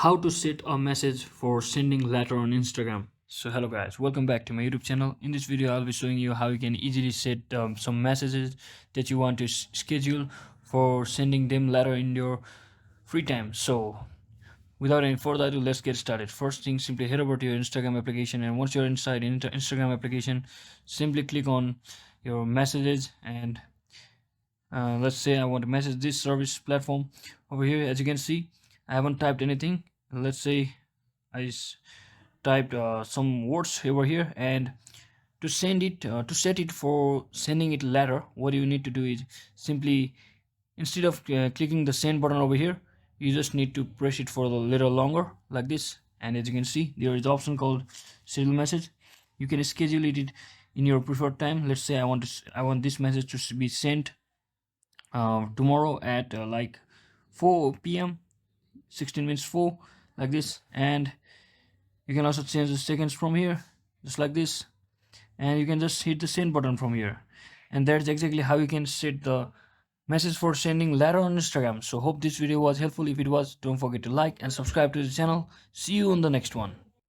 how to set a message for sending letter on Instagram. So hello guys, welcome back to my YouTube channel. In this video I'll be showing you how you can easily set some messages that you want to schedule for sending them letter in your free time. So without any further ado, let's get started. First thing, simply head over to your Instagram application, and once you're inside Instagram application, simply click on your messages, and let's say I want to message this service platform. Over here, as you can see, I haven't typed anything. Let's say I typed some words over here, and to send it to set it for sending it letter, what you need to do is simply, instead of clicking the send button over here, you just need to press it for a little longer like this, and as you can see, there is the option called schedule message. You can schedule it in your preferred time. Let's say I want this message to be sent tomorrow at like 4 p.m. 16 minutes 4, like this. And you can also change the seconds from here, just like this, and you can just hit the send button from here. And that's exactly how you can set the message for sending letter on Instagram. So hope this video was helpful. If it was, don't forget to like and subscribe to the channel. See you on the next one.